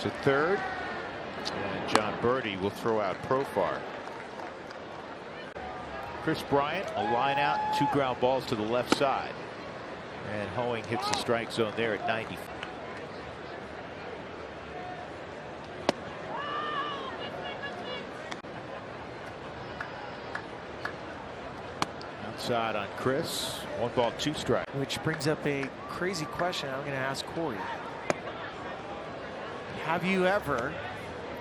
to third, and Jon Berti will throw out Profar. Kris Bryant, a line out, 2 ground balls to the left side, and Hoeing hits the strike zone there at 90. Outside on Kris, 1 ball, 2 strikes. Which brings up a crazy question I'm going to ask Corey. Have you ever?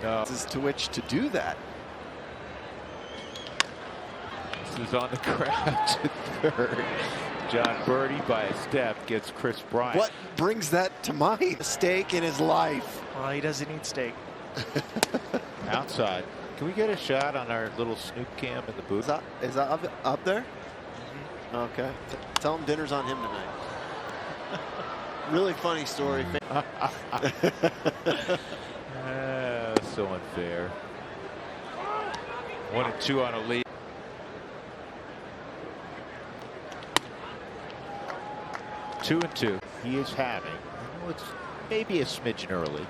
As to which to do that. This is on the ground to third. Jon Berti by a step gets Kris Bryant. What brings that to mind? A steak in his life. Well, he doesn't eat steak. Outside. Can we get a shot on our little Snoop cam in the booth? Is that up there? Okay. Tell him dinner's on him tonight. Really funny story. So unfair. 1 and 2 on a lead. Two and 2. He is having. I know it's maybe a smidgen early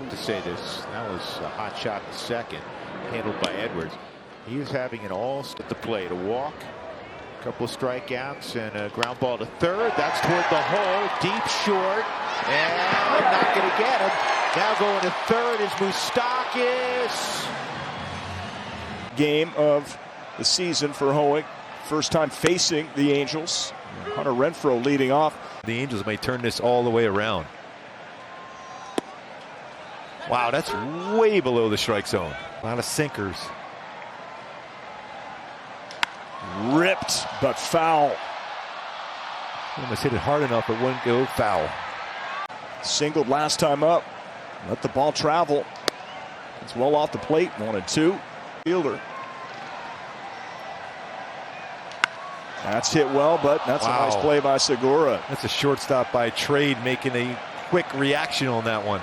to say this. That was a hot shot in the second, handled by Edwards. He is having an all at the plate. A walk, a couple of strikeouts, and a ground ball to third. That's toward the hole, deep short, and not going to get him. Now going to third is Moustakas. Game of the season for Hoeing. First time facing the Angels. Hunter Renfroe leading off. The Angels may turn this all the way around. Wow, that's way below the strike zone. A lot of sinkers. Ripped, but foul. Almost hit it hard enough, it wouldn't go foul. Singled last time up. Let the ball travel. It's well off the plate. 1 and 2. Fielder. That's hit well, but that's wow. A nice play by Segura. That's a shortstop by Trade making a quick reaction on that one.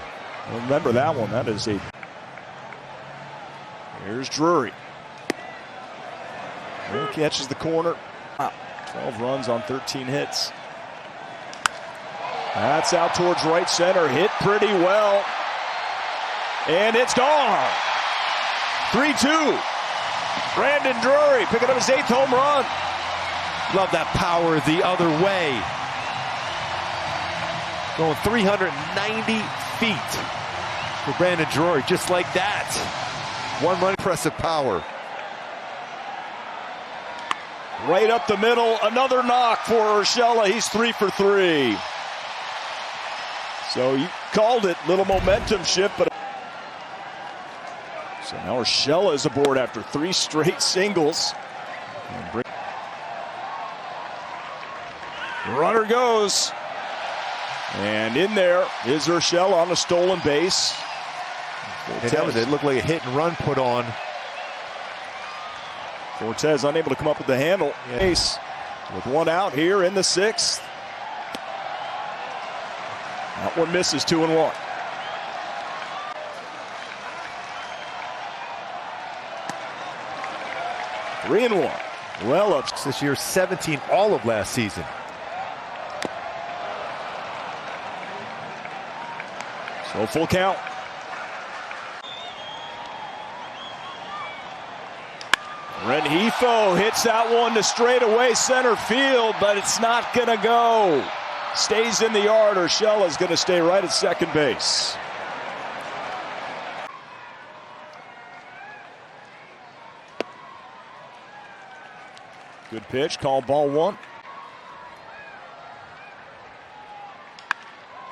Remember that one. That is a. Here's Drury. He catches the corner. 12 runs on 13 hits. That's out towards right center. Hit pretty well. And it's gone. 3-2. Brandon Drury picking up his 8th home run. Love that power the other way. Going 390 feet for Brandon Drury, just like that. 1 run, impressive power. Right up the middle, another knock for Urshela. He's 3 for 3. So you called it, little momentum shift, but so now Urshela is aboard after 3 straight singles. Runner goes, and in there is Urshela on a stolen base. Hey, that was it. Looked like a hit and run put on. Cortez unable to come up with the handle. Base with 1 out here in the 6th. That one misses. 2-1. Three and 1. Well up this year, 17 all of last season. So full count. Rengifo hits that one to straightaway center field, but it's not going to go. Stays in the yard. Urshela is going to stay right at second base. Good pitch, called ball 1.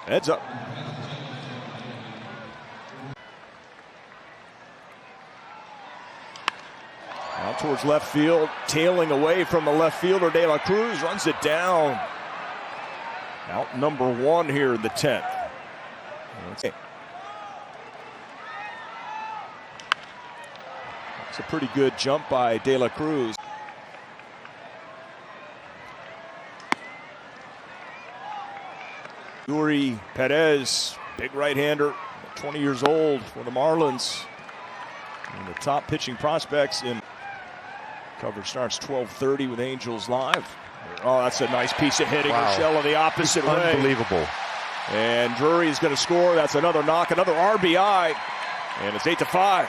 Heads up. Out towards left field, tailing away from the left fielder. De La Cruz runs it down. Out number 1 here in the 10th. Okay. It's a pretty good jump by De La Cruz. Yuri Perez, big right-hander, 20 years old for the Marlins. One of the top pitching prospects in. Coverage starts 12:30 with Angels Live. Oh, that's a nice piece of hitting. Wow. Urshela the opposite way. Unbelievable. And Drury is going to score. That's another knock, another RBI. And it's 8-5.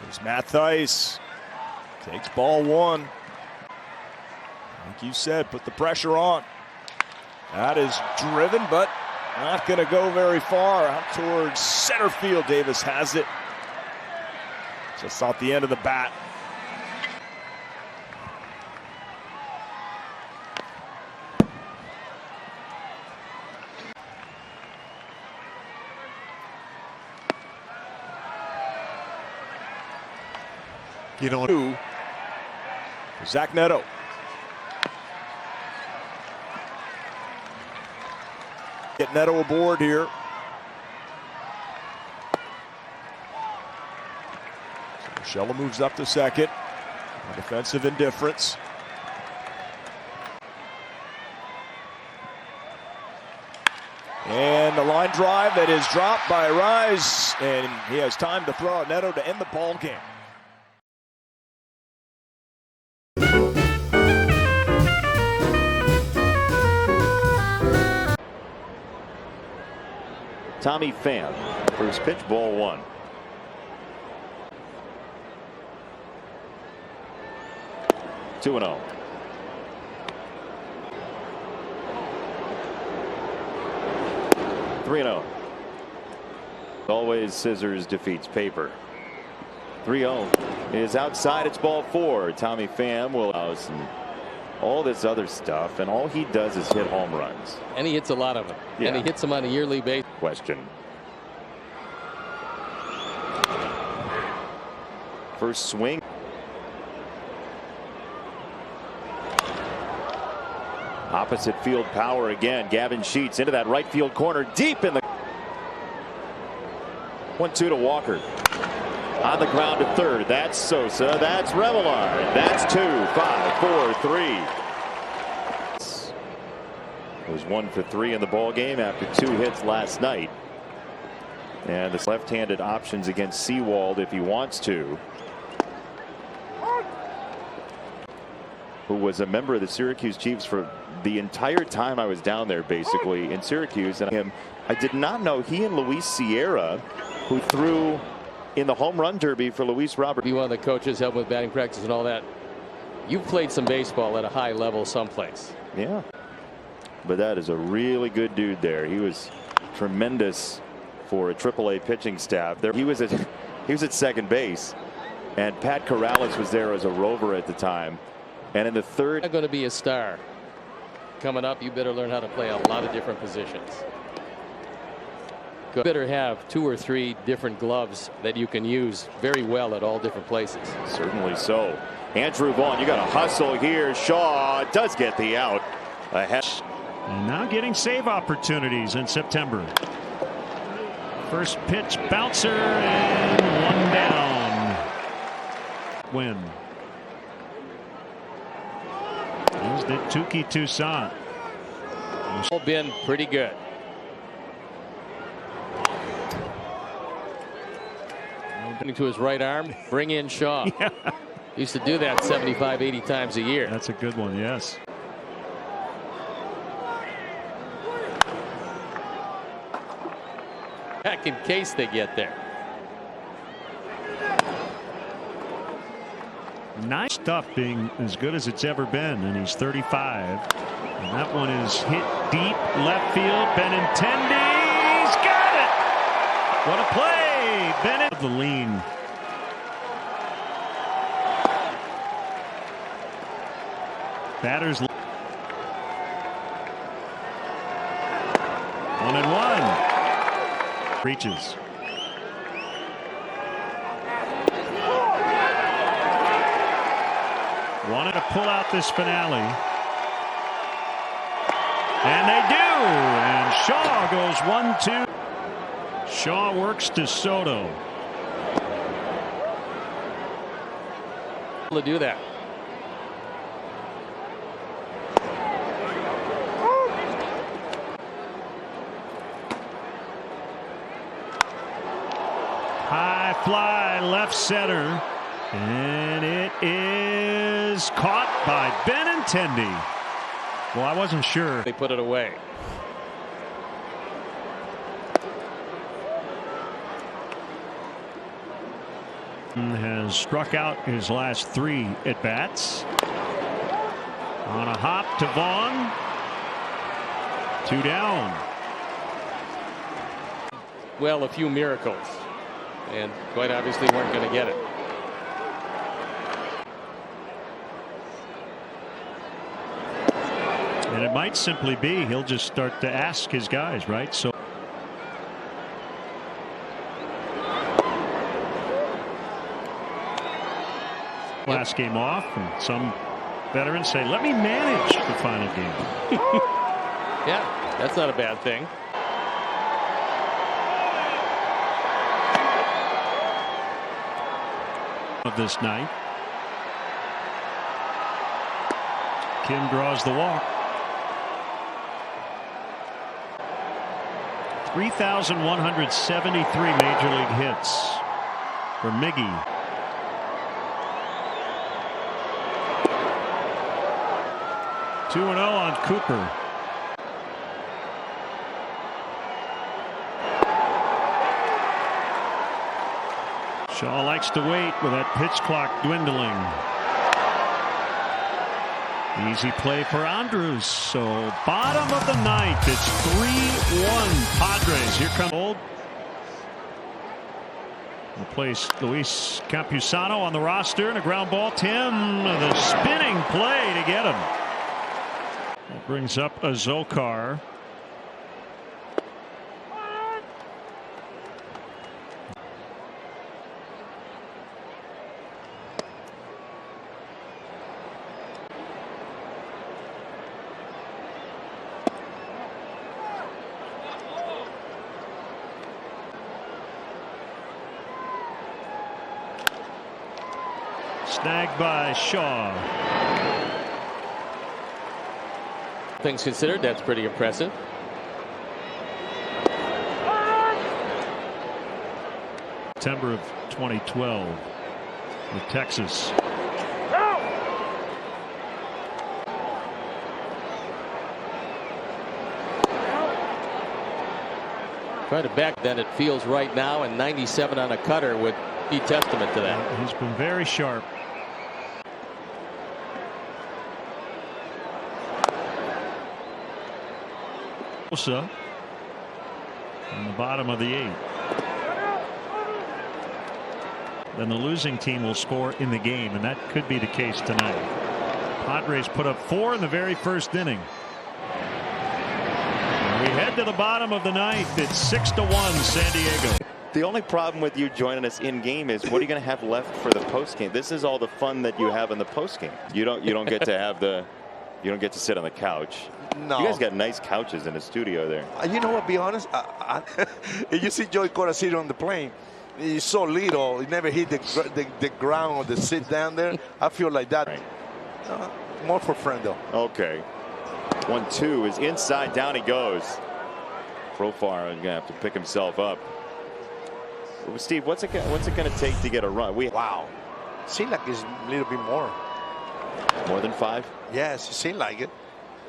Here's Matt Thaiss. Takes ball one. Like you said, put the pressure on. That is driven, but not going to go very far. Out towards center field. Davis has it. Just off the end of the bat. You know, Zach Neto. Get Neto aboard here. So Urshela moves up to second. Defensive indifference. And the line drive that is dropped by Rise, and he has time to throw out Neto to end the ball game. Tommy Pham, first pitch, ball one. 2-0. Always scissors defeats paper. 3-0 is outside. It's ball four. Tommy Pham will house and all this other stuff, and all he does is hit home runs. And he hits a lot of them. Yeah. And he hits them on a yearly basis. Question. First swing. Opposite field power again. Gavin Sheets into that right field corner, deep in the 1-2 to Walker. On the ground to third. That's Sosa. That's Remillard. That's 2, 5, 4, 3. It was 1 for 3 in the ball game after 2 hits last night. And the left-handed options against Sewald if he wants to. Who was a member of the Syracuse Chiefs for the entire time I was down there, basically in Syracuse. And I did not know he and Luis Sierra, who threw in the home run derby for Luis Robert. Be one of the coaches, help with batting practice and all that. You've played some baseball at a high level someplace. Yeah, but that is a really good dude there. He was tremendous for a AAA pitching staff. There he was at second base, and Pat Corrales was there as a rover at the time. And in the third, You're going to be a star coming up. You better learn how to play a lot of different positions. You better have 2 or 3 different gloves that you can use very well at all different places. certainly so. Andrew Vaughn, you got to hustle here. Shaw does get the out ahead. And now getting save opportunities in September. First pitch bouncer and 1 down. Win. There's the Touki Toussaint. All been pretty good. Opening to his right arm, bring in Shaw. Yeah. Used to do that 75, 80 times a year. That's a good one, yes. Back in case they get there. Nice stuff, being as good as it's ever been, and he's 35. And that one is hit deep left field. Benintendi's got it. What a play. Bennett the lean. Batters 1-1. Reaches. Wanted to pull out this finale. And they do. And Shaw goes 1-2. Shaw works to Soto. To do that. High fly left center. And it is caught by Benintendi. Well, I wasn't sure. They put it away. Has struck out his last 3 at bats. On a hop to Vaughn. 2 down. Well, a few miracles, and quite obviously weren't going to get it. And it might simply be he'll just start to ask his guys, right? So last game off, and some veterans say, let me manage the final game. Yeah, that's not a bad thing. Of this night, Kim draws the walk. 3,173 major league hits for Miggy. Two 2-0 on Cooper. Shaw likes to wait with that pitch clock dwindling. Easy play for Andrus. So bottom of the ninth, it's 3-1 Padres. Here comes Old. Replace Luis Campusano on the roster, and a ground ball. Tim, the spinning play to get him. That brings up Azokar. Snagged by Shaw. Things considered, that's pretty impressive. September of 2012 with Texas. Trying to back then it feels right now, and 97 on a cutter would be testament to that. He's been very sharp. On the bottom of the 8th. Then the losing team will score in the game, and that could be the case tonight. Padres put up 4 in the very first inning. And we head to the bottom of the 9th. It's 6-1 San Diego. The only problem with you joining us in game is what are you going to have left for the post game? This is all the fun that you have in the post game. You don't get to have the. You don't get to sit on the couch. No. You guys got nice couches in the studio there. You know what, be honest, if you see Joey Cora sitting on the plane, he's so little, he never hit the ground or the sit down there. I feel like that. Right. More for Frendo. Okay. 1-2 is inside, down he goes. Profar is going to have to pick himself up. Steve, what's it going to take to get a run? Wow. Seems like it's a little bit more. More than 5? Yes, it seemed like it.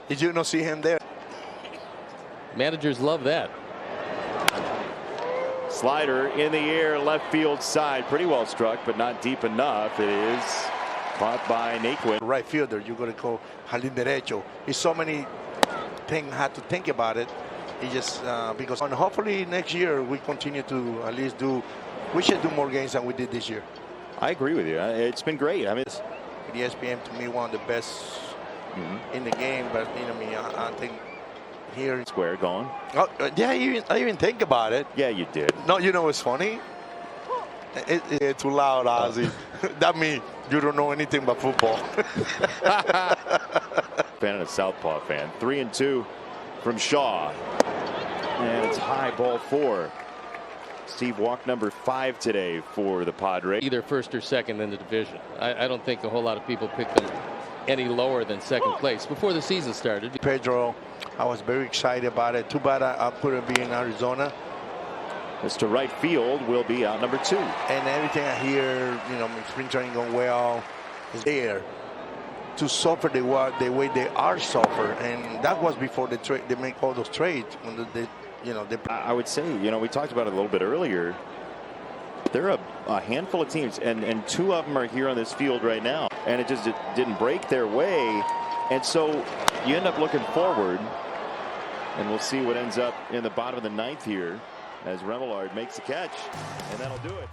Did you not see him there? Managers love that. Slider in the air, left field side. Pretty well struck, but not deep enough. It is caught by Naquin. Right fielder, you're going to call Jardín Derecho. It's so many things had to think about it. He just because and hopefully next year we continue to at least do. We should do more games than we did this year. I agree with you. It's been great. I mean, ESPN to me one of the best in the game, but you know me, I think here square gone. Oh yeah, I even think about it. Yeah, you did. No, you know what's funny? It's too loud, Ozzy. That means you don't know anything about football. Fan and a southpaw fan. 3-2 from Shaw, and it's high, ball 4. Steve, walk number 5 today for the Padres. Either first or second in the division. I don't think a whole lot of people picked them any lower than second place before the season started. Pedro, I was very excited about it. Too bad I couldn't be in Arizona. Mr. Right field will be out number 2. And everything I hear, you know, spring training going well, is there. to suffer the way they are suffer, and that was before they make all those trades when they I would say, we talked about it a little bit earlier. There are a handful of teams, and two of them are here on this field right now, and it just didn't break their way, and so you end up looking forward, and we'll see what ends up in the bottom of the ninth here as Remillard makes the catch, and that'll do it.